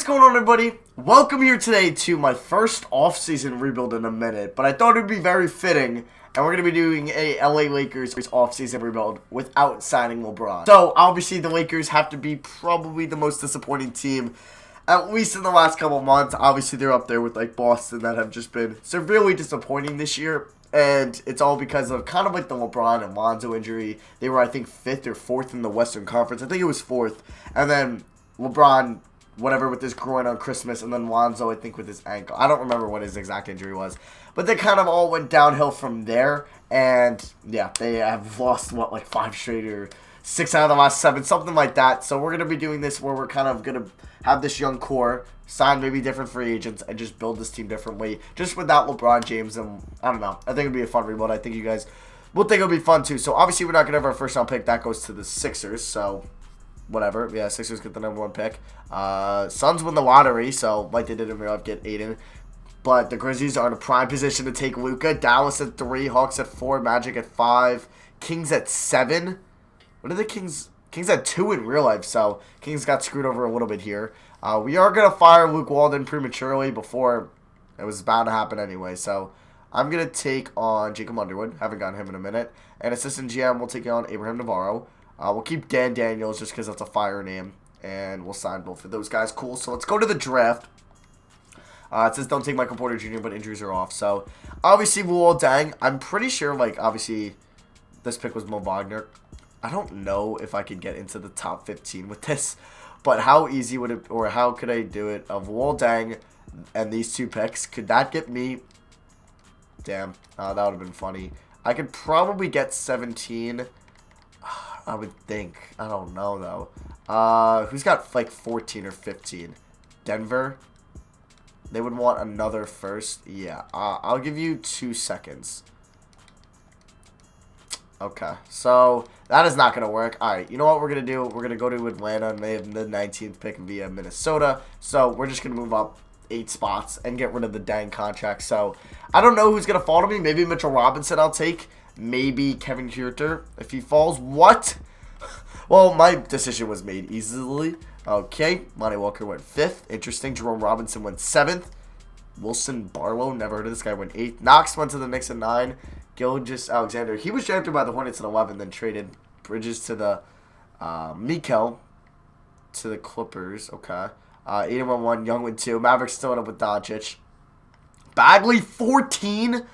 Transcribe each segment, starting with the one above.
going on, everybody? Welcome here today to my first off-season rebuild in a minute, but I thought it would be very fitting, and we're going to be doing a LA Lakers off-season rebuild without signing LeBron. So, obviously, the Lakers have to be probably the most disappointing team, at least in the last couple months. Obviously, they're up there with, like, Boston that have just been severely disappointing this year, and it's all because of kind of like the LeBron and Lonzo injury. They were, I think, 5th or 4th in the Western Conference. I think it was 4th, and then LeBron, whatever, with his groin on Christmas, and then Lonzo, I think, with his ankle. I don't remember what his exact injury was. But they kind of all went downhill from there. And, yeah, they have lost, what, like 5 straight or 6 out of the last 7, something like that. So we're going to be doing this where we're kind of going to have this young core, sign maybe different free agents, and just build this team differently. Just without LeBron James. And, I don't know. I think it would be a fun rebuild. I think you guys will think it would be fun, too. So, obviously, we're not going to have our first round pick. That goes to the Sixers. So, whatever. Yeah, Sixers get the #1 pick. Suns win the lottery, so like they did in real life, get Aiden. But the Grizzlies are in a prime position to take Luka. Dallas at 3, Hawks at 4, Magic at 5, Kings at 7. What are the Kings? Kings at 2 in real life, so Kings got screwed over a little bit here. We are going to fire Luke Walton prematurely before it was bound to happen anyway, so I'm going to take on Jacob Underwood. Haven't gotten him in a minute. And assistant GM will take on Abraham Navarro. We'll keep Dan Daniels just because that's a fire name. And we'll sign both of those guys. Cool. So let's go to the draft. It says don't take Michael Porter Jr., but injuries are off. So, obviously, Luol Deng. I'm pretty sure, like, obviously, this pick was Mo Wagner. I don't know if I could get into the top 15 with this. But how easy would it, or how could I do it, of Luol Deng and these 2 picks? Could that get me? Damn. That would have been funny. I could probably get 17. I would think. I don't know, though. Who's got, like, 14 or 15? Denver? They would want another first. Yeah. I'll give you 2 seconds. Okay. So, that is not going to work. Alright, you know what we're going to do? We're going to go to Atlanta, and they have the 19th pick via Minnesota. So, we're just going to move up 8 spots and get rid of the dang contract. So, I don't know who's going to fall to me. Maybe Mitchell Robinson I'll take. Maybe Kevin Huerter if he falls. What? Well, my decision was made easily. Okay, Lonnie Walker went 5th. Interesting. Jerome Robinson went 7th. Wilson Barlow, never heard of this guy, went 8th. Knox went to the Knicks at 9. Gilgeous Alexander, he was drafted by the Hornets at 11, then traded. Bridges to the Mikel to the Clippers. Okay. Aiden went 1, Young went 2. Mavericks still went up with Doncic. Bagley 14.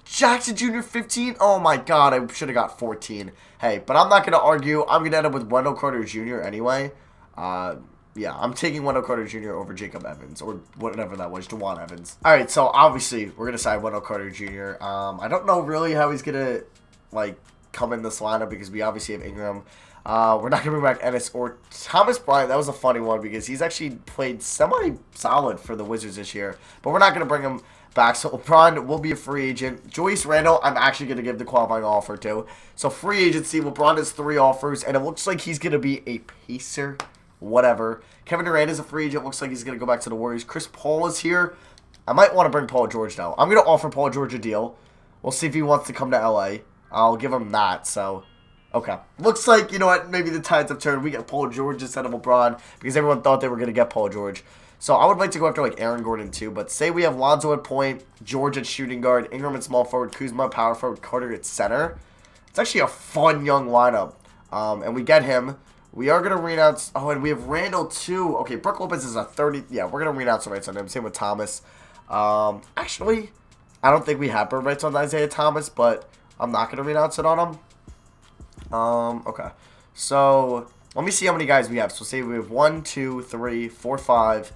Jackson Jr. 15. Oh my god, I should have got 14. Hey, but I'm not going to argue. I'm going to end up with Wendell Carter Jr. anyway. Yeah, I'm taking Wendell Carter Jr. over Jacob Evans, or whatever that was, Juwan Evans. Alright, so obviously, we're going to sign Wendell Carter Jr. I don't know really how he's going to, like, come in this lineup, because we obviously have Ingram. We're not going to bring back Ennis or Thomas Bryant. That was a funny one, because he's actually played semi-solid for the Wizards this year, but we're not going to bring him back. So LeBron will be a free agent. Julius Randle, I'm actually going to give the qualifying offer to. So free agency, LeBron has 3 offers, and it looks like he's going to be a Pacer. Whatever. Kevin Durant is a free agent. Looks like he's going to go back to the Warriors. Chris Paul is here. I might want to bring Paul George, though. I'm going to offer Paul George a deal. We'll see if he wants to come to LA. I'll give him that. So, okay. Looks like, you know what, maybe the tides have turned. We get Paul George instead of LeBron, because everyone thought they were going to get Paul George. So, I would like to go after, like, Aaron Gordon, too. But say we have Lonzo at point, George at shooting guard, Ingram at small forward, Kuzma at power forward, Carter at center. It's actually a fun young lineup. And we get him. We are going to renounce. Oh, and we have Randall, too. Okay, Brook Lopez is a 30. Yeah, we're going to renounce the rights on him. Same with Thomas. Actually, I don't think we have bird rights on Isaiah Thomas, but I'm not going to renounce it on him. Okay. So, let me see how many guys we have. So, say we have 1, 2, 3, 4, 5,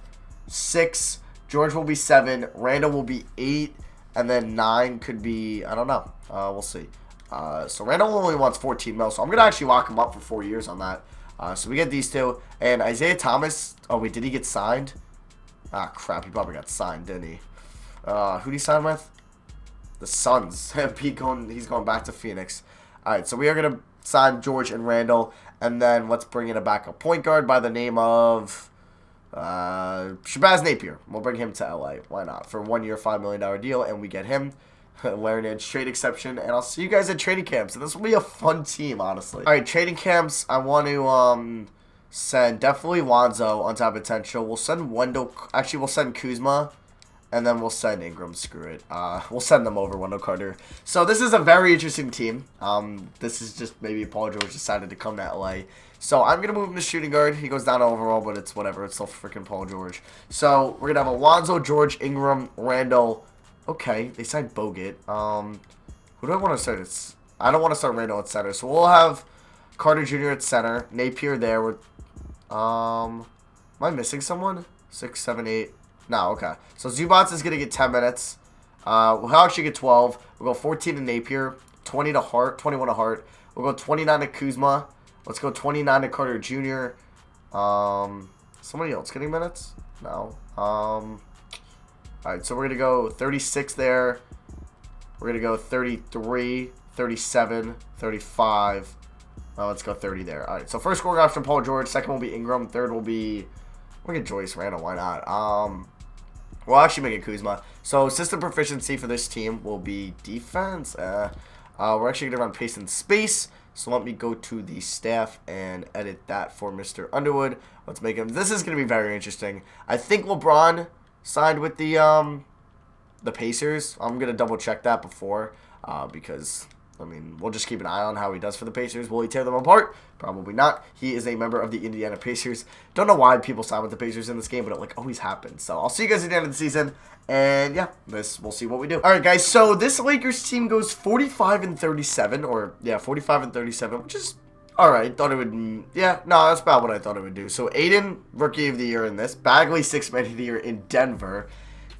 6. George will be 7. Randall will be 8. And then 9 could be, I don't know. We'll see. So, Randall only wants 14 mil. So, I'm going to actually lock him up for 4 years on that. So we get these 2. And Isaiah Thomas. Oh, wait. Did he get signed? Ah, crap. He probably got signed, didn't he? Who did he sign with? The Suns. He's going back to Phoenix. Alright, so we are going to sign George and Randall. And then let's bring in a backup point guard by the name of Shabazz Napier. We'll bring him to LA. Why not? For a 1-year, $5 million deal. And we get him. Larry Nance trade exception, and I'll see you guys at training camps. And this will be a fun team, honestly. All right, training camps. I want to Send definitely Lonzo on top potential. We'll send Wendell. Actually, we'll send Kuzma. And then we'll send Ingram. Screw it. We'll send them over Wendell Carter. So this is a very interesting team. This is just maybe Paul George decided to come to LA. So I'm going to move him to shooting guard. He goes down to overall, but it's whatever. It's still freaking Paul George. So we're going to have Alonzo, George, Ingram, Randall. Okay, they signed Bogut. Who do I want to start? I don't want to start Randall at center. So we'll have Carter Jr. at center. Napier there. Am I missing someone? 6, 7, 8. No, okay. So Zubats is going to get 10 minutes. We'll actually get 12. We'll go 14 to Napier, 20 to Hart, 21 to Hart. We'll go 29 to Kuzma. Let's go 29 to Carter Jr. Somebody else getting minutes? No. Alright, so we're going to go 36 there. We're going to go 33, 37, 35. Let's go 30 there. Alright, so first scoring option, Paul George. Second will be Ingram. Third will be... We'll get Joyce Randall. Why not? We'll actually make it Kuzma. So system proficiency for this team will be defense. We're actually going to run pace and space. So let me go to the staff and edit that for Mr. Underwood. Let's make him. This is going to be very interesting. I think LeBron signed with the Pacers. I'm going to double check that before because... I mean, we'll just keep an eye on how he does for the Pacers. Will he tear them apart? Probably not. He is a member of the Indiana Pacers. Don't know why people sign with the Pacers in this game, but it like always happens. So I'll see you guys at the end of the season. And yeah, we'll see what we do. All right, guys. So this Lakers team goes 45-37, or yeah, 45-37, which is all right. Thought it would. Yeah, no, that's about what I thought it would do. So Aiden, rookie of the year in this. Bagley, sixth man of the year in Denver.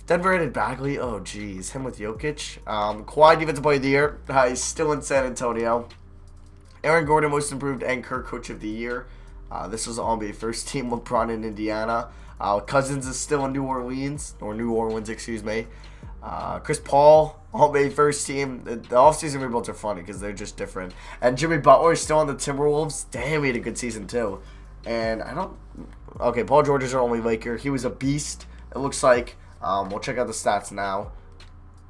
Denver added Bagley. Oh, geez. Him with Jokic. Kawhi, defensive player of the year. He's still in San Antonio. Aaron Gordon, most improved, and Kerr, coach of the year. This was All-NBA first team. LeBron in Indiana. Cousins is still in New Orleans. Or New Orleans, excuse me. Chris Paul, All-NBA first team. The offseason rebuilds are funny because they're just different. And Jimmy Butler is still on the Timberwolves. Damn, he had a good season, too. And I don't... Okay, Paul George is our only Laker. He was a beast, it looks like. We'll check out the stats now.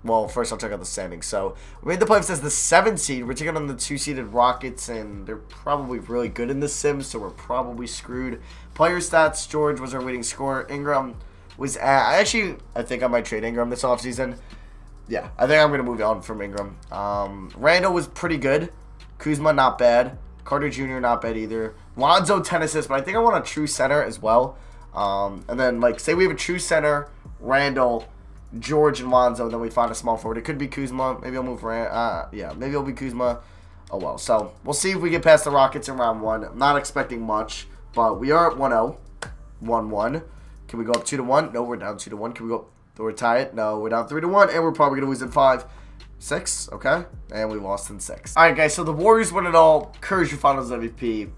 Well, first I'll check out the standings. So, we made the playoffs as the 7 seed. We're taking on the 2-seeded Rockets, and they're probably really good in the Sims, so we're probably screwed. Player stats, George was our leading scorer. Ingram was I think I might trade Ingram this offseason. Yeah, I think I'm going to move on from Ingram. Randall was pretty good. Kuzma, not bad. Carter Jr., not bad either. Lonzo, 10 assists, but I think I want a true center as well. And then, like, say we have a true center, Randall, George, and Lonzo, then we find a small forward. It could be Kuzma. Maybe I'll move yeah, maybe it'll be Kuzma. Oh, well. So, we'll see if we get past the Rockets in round 1. I'm not expecting much, but we are at 1-0. 1-1. Can we go up 2-1? No, we're down 2-1. Can we go... We're tied? No, we're down 3-1, and we're probably going to lose in 5. 6, okay? And we lost in 6. All right, guys, so the Warriors win it all. Kerr's your finals MVP.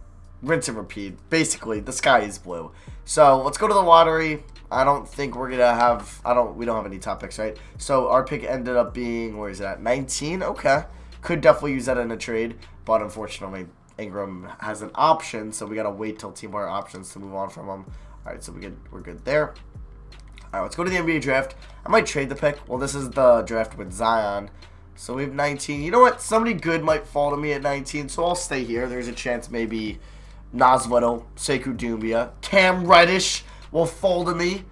Rinse and repeat. Basically, the sky is blue. So, let's go to the lottery. I don't think we're gonna have. We don't have any top picks, right? So our pick ended up being, where is it at? 19. Okay, could definitely use that in a trade, but unfortunately Ingram has an option, so we gotta wait till team player options to move on from him. All right, so we're good there. All right, let's go to the NBA draft. I might trade the pick. Well, this is the draft with Zion, so we have 19. You know what? Somebody good might fall to me at 19, so I'll stay here. There's a chance maybe Nas Little, Sekou Doumbia, Cam Reddish will fall to me.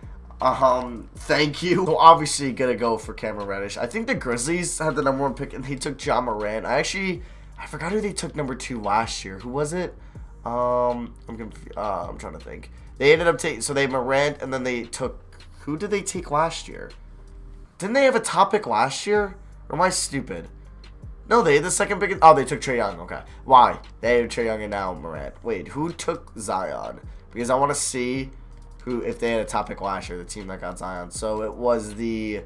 Thank you. So obviously gonna go for Cameron Reddish. I think the Grizzlies had the #1 pick and they took Ja Morant. I forgot who they took #2 last year. Who was it? I'm trying to think. They ended up taking, so they had Morant and then they took, who did they take last year? Didn't they have a top pick last year? Or am I stupid? No, they had the second pick. Oh, they took Trae Young. Okay. Why? They have Trae Young and now Morant. Wait, who took Zion? Because I want to see who, if they had a top pick last year, the team that got Zion. So it was the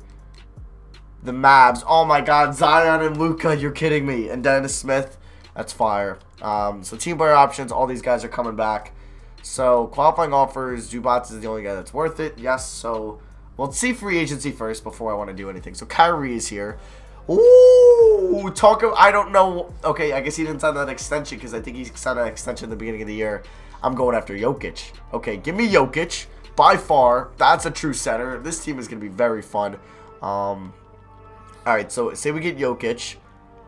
Mavs. Oh my God, Zion and Luka, you're kidding me. And Dennis Smith, that's fire. So team player options, all these guys are coming back. So qualifying offers, Zubats is the only guy that's worth it. Yes, so let's see free agency first before I want to do anything. So Kyrie is here. Ooh, I don't know. Okay, I guess he didn't sign that extension because I think he signed an extension at the beginning of the year. I'm going after Jokic. Okay, give me Jokic. By far, that's a true center. This team is going to be very fun. All right, so say we get Jokic.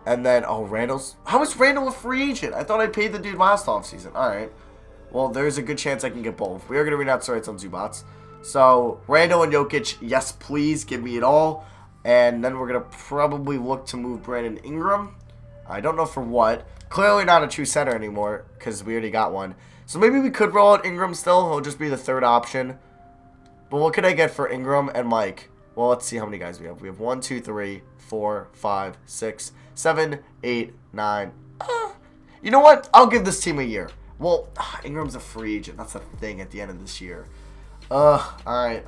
And then, oh, Randall's. How is Randall a free agent? I thought I paid the dude last offseason. All right. Well, there's a good chance I can get both. We are going to read out rights on Zubats. So, Randall and Jokic, yes, please, give me it all. And then we're going to probably look to move Brandon Ingram. I don't know for what. Clearly not a true center anymore, because we already got one. So maybe we could roll out Ingram still. He'll just be the third option. But what could I get for Ingram and Mike? Well, let's see how many guys we have. We have 1, 2, 3, 4, 5, 6, 7, 8, 9. You know what? I'll give this team a year. Well, Ingram's a free agent. That's a thing at the end of this year. Alright.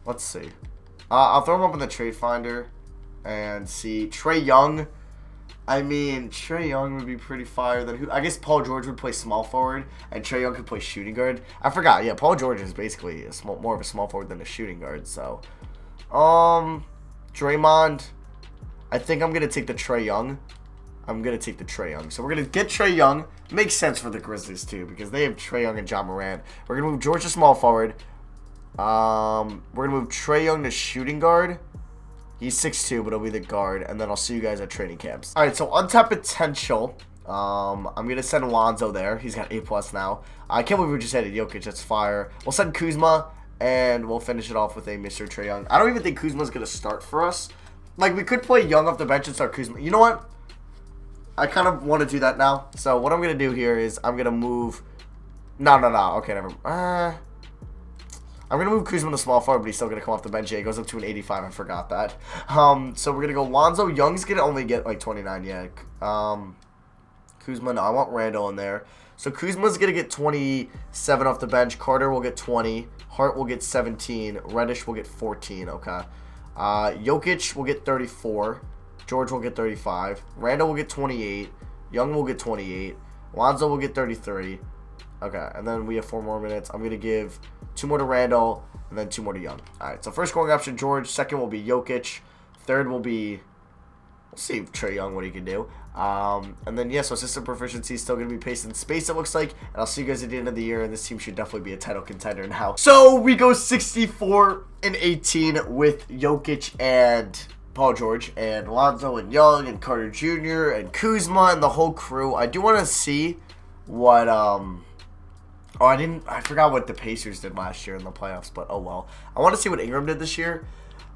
Let's see. I'll throw him up in the trade finder and see. Trae Young. I mean, Trae Young would be pretty fire. Then who? I guess Paul George would play small forward, and Trae Young could play shooting guard. I forgot. Yeah, Paul George is basically more of a small forward than a shooting guard. So, Draymond. I think I'm gonna take the Trae Young. So we're gonna get Trae Young. Makes sense for the Grizzlies too because they have Trae Young and John Morant. We're gonna move George to small forward. We're gonna move Trae Young to shooting guard. He's 6'2", but he'll be the guard, and then I'll see you guys at training camps. All right, so untapped potential. I'm gonna send Alonzo there. He's got A+ now. I can't believe we just added Jokic. That's fire. We'll send Kuzma, and we'll finish it off with a Mr. Trae Young. I don't even think Kuzma's gonna start for us. Like we could play Young off the bench and start Kuzma. You know what? I kind of want to do that now. So what I'm gonna do here is I'm gonna move. No. Okay, never. I'm going to move Kuzma to small forward, but he's still going to come off the bench. Yeah, he goes up to an 85. I forgot that. So we're going to go Lonzo. Young's going to only get like 29. Yeah. Kuzma, no, I want Randall in there. So Kuzma's going to get 27 off the bench. Carter will get 20. Hart will get 17. Reddish will get 14. Okay. Jokic will get 34. George will get 35. Randall will get 28. Young will get 28. Lonzo will get 33. Okay, and then we have 4 more minutes. I'm going to give 2 more to Randall, and then 2 more to Young. All right, so first scoring option, George. Second will be Jokic. Third will be, we'll see Trae Young, what he can do. And then, yeah, so assistant proficiency is still going to be paced in space, it looks like. And I'll see you guys at the end of the year, and this team should definitely be a title contender now. So we go 64-18 with Jokic and Paul George and Lonzo and Young and Carter Jr. and Kuzma and the whole crew. I do want to see what, I forgot what the Pacers did last year in the playoffs, but oh well. I want to see what Ingram did this year.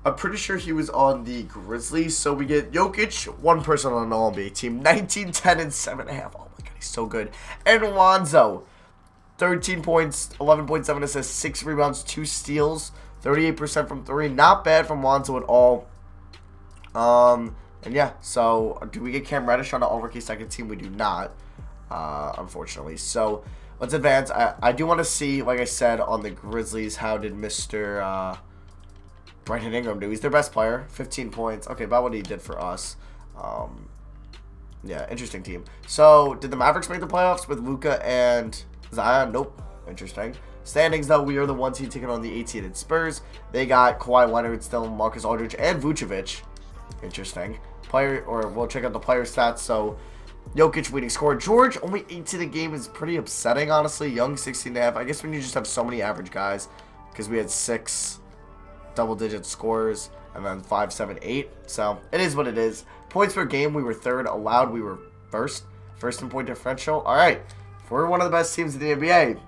I'm pretty sure he was on the Grizzlies, so we get Jokic, one person on an All-NBA team, 19, 10, and 7.5. Oh my god, he's so good. And Lonzo, 13 points, 11.7 assists, 6 rebounds, 2 steals, 38% from 3. Not bad from Lonzo at all. And yeah, so do we get Cam Reddish on the All-Rookie second team? We do not, unfortunately. So let's advance. I do want to see, like I said, on the Grizzlies, how did Mr. Brandon Ingram do? He's their best player, 15 points. Okay, about what he did for us. Yeah, interesting team. So, did the Mavericks make the playoffs with Luka and Zion? Nope. Interesting. Standings, though, we are the 1 seed taking on the 8-seeded Spurs. They got Kawhi Leonard still, Marcus Aldridge, and Vucevic. Interesting. We'll check out the player stats. So, Jokic leading scorer. George, only 18 a game is pretty upsetting, honestly. Young, 16.5. I guess when you just have so many average guys, because we had 6 double-digit scorers, and then 5, 7, 8. So, it is what it is. Points per game, we were third. Allowed, we were first. First in point differential. All right. If we're one of the best teams in the NBA,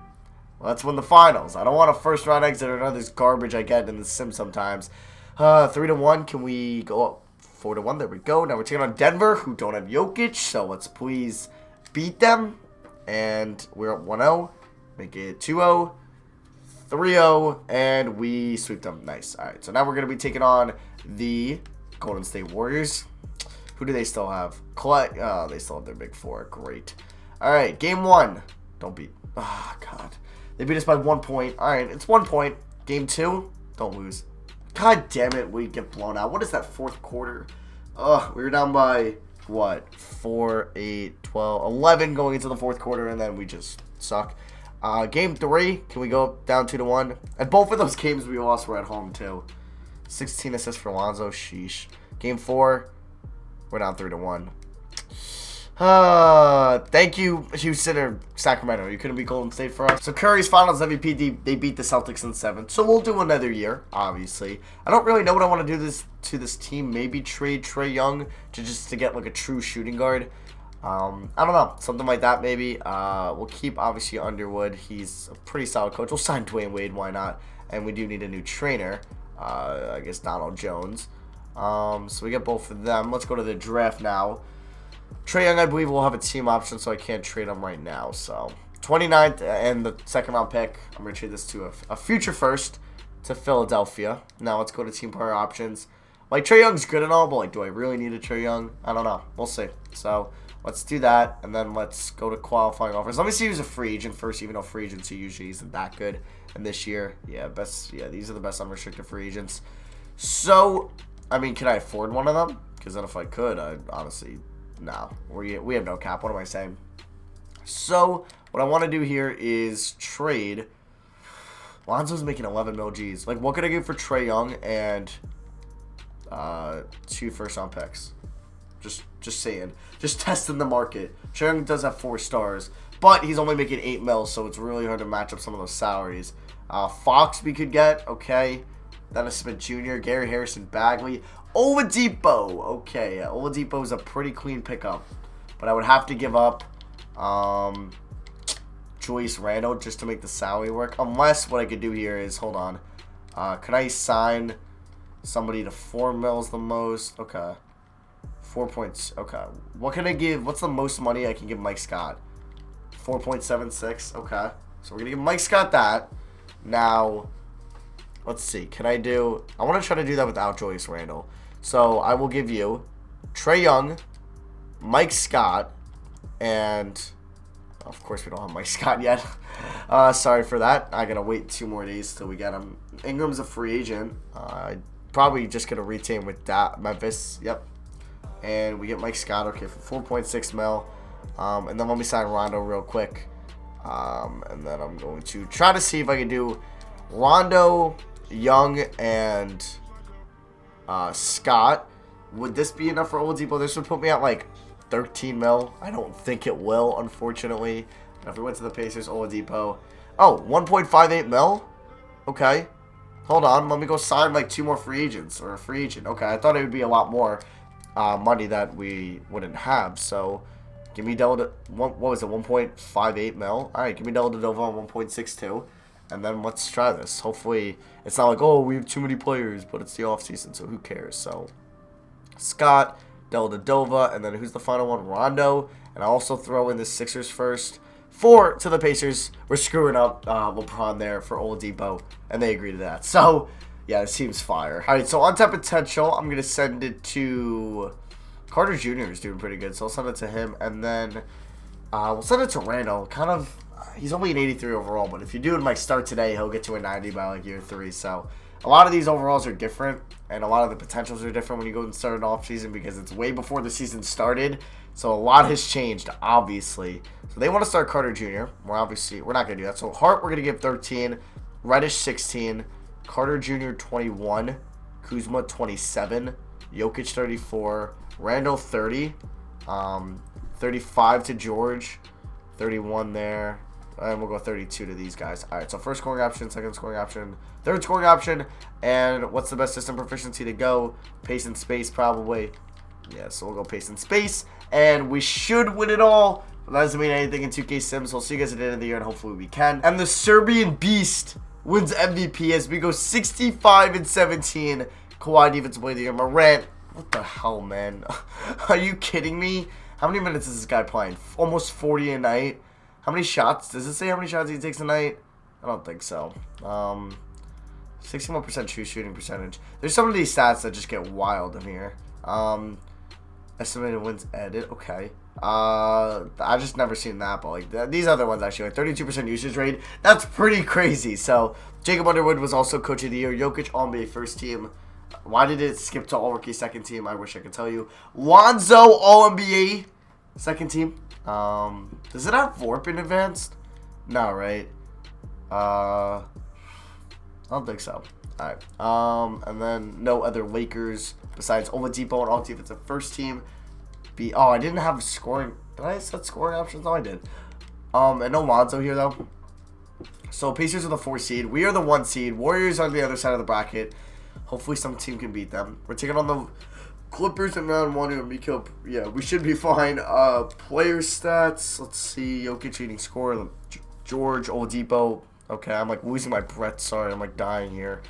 let's win the finals. I don't want a first-round exit or another garbage I get in the sim sometimes. 3-1. Can we go up? 4-1. There we go. Now we're taking on Denver, who don't have Jokic. So let's please beat them. And we're at 1-0. Make it 2-0. 3-0. And we sweep them. Nice. All right. So now we're going to be taking on the Golden State Warriors. Who do they still have? Clay. Oh, they still have their big 4. Great. All right. Game 1. Don't beat. Oh, God. They beat us by 1 point. All right. It's 1 point. Game 2. Don't lose. God damn it, we get blown out. What is that, fourth quarter? We were down by, what, 4, 8, 12, 11 going into the fourth quarter, and then we just suck. Game 3, can we go down 2-1? And both of those games we lost were at home, too. 16 assists for Lonzo, sheesh. Game 4, we're down 3-1. Thank you, Houston or Sacramento. You couldn't be Golden State for us. So Curry's Finals MVP. They beat the Celtics in 7. So we'll do another year, obviously. I don't really know what I want to do to this team. Maybe trade Trae Young to get like a true shooting guard. I don't know. Something like that, maybe. We'll keep, obviously, Underwood. He's a pretty solid coach. We'll sign Dwayne Wade. Why not? And we do need a new trainer. I guess Donald Jones. So we get both of them. Let's go to the draft now. Trae Young, I believe, will have a team option, so I can't trade him right now. So 29th and the second round pick. I'm going to trade this to a future first to Philadelphia. Now let's go to team player options. Like, Trae Young's good and all, but, like, do I really need a Trae Young? I don't know. We'll see. So let's do that, and then let's go to qualifying offers. Let me see who's a free agent first, even though free agency usually isn't that good. And this year, these are the best unrestricted free agents. So, I mean, can I afford one of them? Because then if I could, I'd honestly, no. We have no cap. What am I saying? So, what I want to do here is trade. Lonzo's making 11 mil G's. Like, what could I get for Trae Young and 2 first-round picks? Just saying. Just testing the market. Trae Young does have 4 stars, but he's only making 8 mil, so it's really hard to match up some of those salaries. Fox we could get, okay. Dennis Smith Jr., Gary Harrison, Bagley, Oladipo. Okay, Oladipo is a pretty clean pickup, but I would have to give up Julius Randle just to make the salary work. Unless what I could do here is, hold on, can I sign somebody to 4 mils the most? Okay, 4 points. Okay, what can I give? What's the most money I can give Mike Scott? 4.76. Okay, so we're gonna give Mike Scott that. Now, let's see. Can I do? I want to try to do that without Julius Randle. So I will give you Trae Young, Mike Scott, and of course we don't have Mike Scott yet. Sorry for that. I gotta wait 2 more days till we get him. Ingram's a free agent. Probably just gonna retain with that Memphis. Yep. And we get Mike Scott. Okay, for 4.6 mil. And then let me sign Rondo real quick. And then I'm going to try to see if I can do Rondo, Young, and Scott. Would this be enough for Oladipo? This would put me at like 13 mil. I don't think it will, unfortunately. And if we went to the Pacers, Oladipo. Oh, 1.58 mil? Okay. Hold on. Let me go sign like 2 more free agents or a free agent. Okay, I thought it would be a lot more money that we wouldn't have. So give me Delta. What was it? 1.58 mil. All right, give me Delta Dova on 1.62. And then let's try this. Hopefully, it's not like, oh, we have too many players, but it's the offseason, so who cares? So, Scott, Dellavedova, and then who's the final one? Rondo. And I also throw in the Sixers first. 4 to the Pacers. We're screwing up LeBron there for Oladipo, and they agree to that. So, yeah, this team's fire. All right, so on-tap potential, I'm going to send it to Carter Jr. is doing pretty good, so I'll send it to him. And then we'll send it to Randall. Kind of, he's only an 83 overall, but if you do it like start today, he'll get to a 90 by like year 3. So a lot of these overalls are different, and a lot of the potentials are different when you go and start an off-season because it's way before the season started. So a lot has changed, obviously. So they want to start Carter Jr. We're not going to do that. So Hart, we're going to give 13. Reddish, 16. Carter Jr., 21. Kuzma, 27. Jokic, 34. Randall, 30. 35 to George. 31 there. And we'll go 32 to these guys. All right, so first scoring option, second scoring option, third scoring option. And what's the best system proficiency to go? Pace and space, probably. Yeah, so we'll go pace and space. And we should win it all. But that doesn't mean anything in 2K Sims. So I'll see you guys at the end of the year, and hopefully we can. And the Serbian Beast wins MVP as we go 65-17. Kawhi Defensive Player of the Year. Morant. What the hell, man? Are you kidding me? How many minutes is this guy playing? Almost 40 a night. How many shots? Does it say how many shots he takes a night? I don't think so. 61% true shooting percentage. There's some of these stats that just get wild in here. Estimated wins edit. Okay. I just never seen that, but like these other ones actually, like 32% usage rate. That's pretty crazy. So Jacob Underwood was also Coach of the Year. Jokic All-NBA first team. Why did it skip to All-Rookie second team? I wish I could tell you. Lonzo All-NBA second team. Does it have Vorp in advanced? No, right? I don't think so. Alright. And then no other Lakers besides Oladipo and all defensive first team. Oh, I didn't have scoring. Did I set scoring options? No, I did. And no Lonzo here though. So Pacers are the 4 seed. We are the 1 seed. Warriors are on the other side of the bracket. Hopefully some team can beat them. We're taking on the Clippers in round 1 and Miko. Yeah, we should be fine. Player stats. Let's see. Jokic leading scorer. George Oladipo. Okay, I'm like losing my breath. Sorry, I'm like dying here.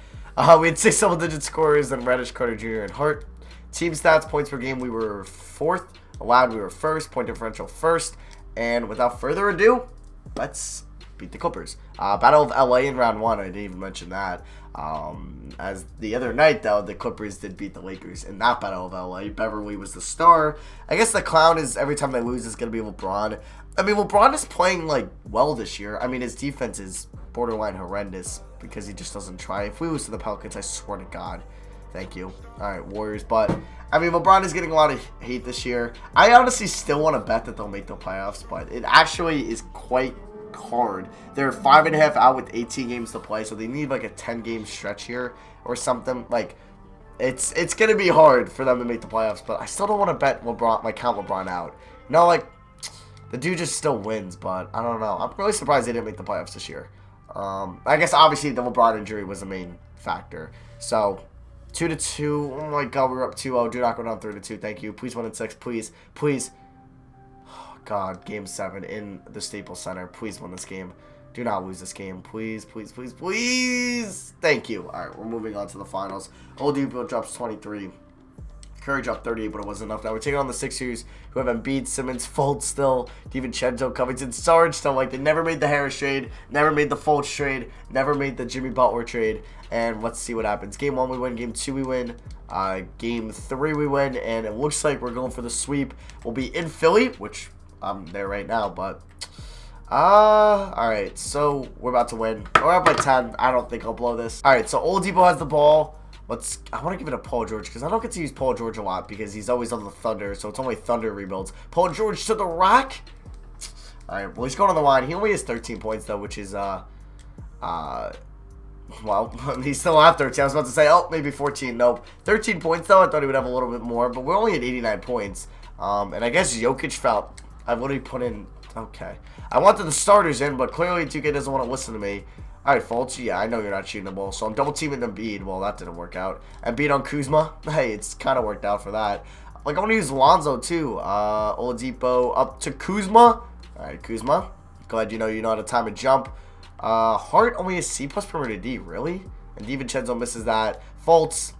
We had 6 double-digit scorers, then Reddish, Carter Jr., and Hart. Team stats, points per game, we were 4th. Allowed, we were 1st. Point differential, 1st. And without further ado, let's beat the Clippers. Battle of LA in round 1. I didn't even mention that. As the other night, though, the Clippers did beat the Lakers in that Battle of LA. Beverly was the star. I guess the clown is every time they lose is going to be LeBron. I mean, LeBron is playing, like, well this year. I mean, his defense is borderline horrendous because he just doesn't try. If we lose to the Pelicans, I swear to God. Thank you. All right, Warriors. But, I mean, LeBron is getting a lot of hate this year. I honestly still want to bet that they'll make the playoffs, but it actually is quite hard. They're 5.5 out with 18 games to play, so they need, like, a 10-game stretch here or something. Like, it's going to be hard for them to make the playoffs, but I still don't want to bet LeBron, like, count LeBron out. No, like, the dude just still wins, but I don't know. I'm really surprised they didn't make the playoffs this year. I guess, obviously, the LeBron injury was the main factor. So, 2-2. Oh, my God, we're up 2-0. Do not go down 3-2. Thank you. Please win in 6. Please. Please. Oh, God, Game 7 in the Staples Center. Please win this game. Do not lose this game. Please, please, please, please. Thank you. All right, we're moving on to the finals. Oladipo drops 23. Curry dropped 38, but it wasn't enough. Now we're taking on the Sixers, who have Embiid, Simmons, Fultz still, DiVincenzo, Covington, Sarge still. Like, they never made the Harris trade, never made the Fultz trade, never made the Jimmy Butler trade. And let's see what happens. Game 1 we win, Game 2 we win, Game 3 we win, and it looks like we're going for the sweep. We'll be in Philly, which I'm there right now, but alright, so we're about to win. We're up by 10. I don't think I'll blow this. Alright, so Oladipo has the ball. I want to give it to Paul George because I don't get to use Paul George a lot because he's always on the Thunder, so it's only Thunder rebuilds. Paul George to the rack. All right, well, he's going on the line. He only has 13 points though, which is well, he's still at 13. I was about to say, oh, maybe 14. Nope, 13 points though. I thought he would have a little bit more, but we're only at 89 points. And I guess Jokic felt I've literally put in. Okay, I wanted the starters in, but clearly 2K doesn't want to listen to me. Alright, Fultz, yeah, I know you're not shooting the ball, so I'm double teaming Embiid. Well, that didn't work out. Embiid on Kuzma. Hey, it's kind of worked out for that. Like, I want to use Lonzo, too. Oladipo up to Kuzma. Alright, Kuzma. Glad you know how to time a jump. Hart only has C+ perimeter D, really? And DiVincenzo misses that. Fultz.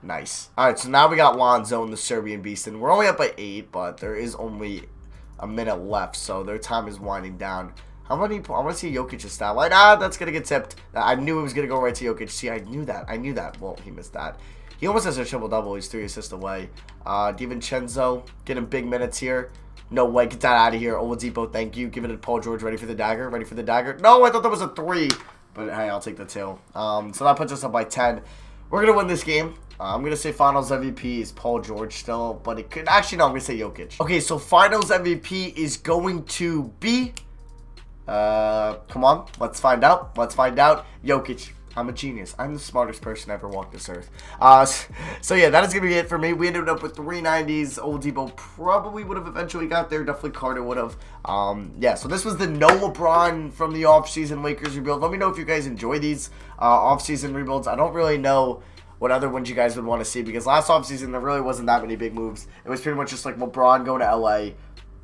Nice. Alright, so now we got Lonzo and the Serbian Beast, and we're only up by 8, but there is only a minute left, so their time is winding down. How many? I want to see Jokic's stat line. That's going to get tipped. I knew it was going to go right to Jokic. See, I knew that. Well, he missed that. He almost has a triple-double. He's 3 assists away. DiVincenzo getting big minutes here. No way. Get that out of here. Oladipo, thank you. Give it to Paul George. Ready for the dagger. Ready for the dagger. No, I thought that was a 3. But, hey, I'll take the 2. So that puts us up by 10. We're going to win this game. I'm going to say Finals MVP is Paul George still. But it could... Actually, no, I'm going to say Jokic. Okay, so Finals MVP is going to be... come on, let's find out. Jokic, I'm a genius. I'm the smartest person ever walked this earth. So yeah, that is gonna be it for me. We ended up with 390s. Oladipo probably would have eventually got there. Definitely Carter would have. Yeah. So this was the no LeBron from the offseason Lakers rebuild. Let me know if you guys enjoy these offseason rebuilds. I don't really know what other ones you guys would want to see because last offseason there really wasn't that many big moves. It was pretty much just like LeBron going to LA.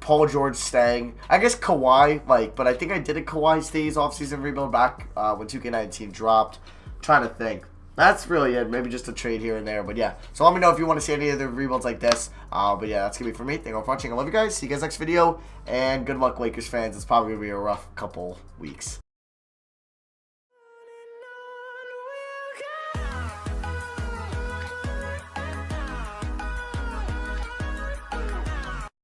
Paul George staying. I guess Kawhi, but I think I did a Kawhi stays offseason rebuild back when 2K19 dropped. I'm trying to think. That's really it. Maybe just a trade here and there. But yeah. So let me know if you want to see any other rebuilds like this. But yeah, that's going to be for me. Thank you all for watching. I love you guys. See you guys next video. And good luck, Lakers fans. It's probably going to be a rough couple weeks.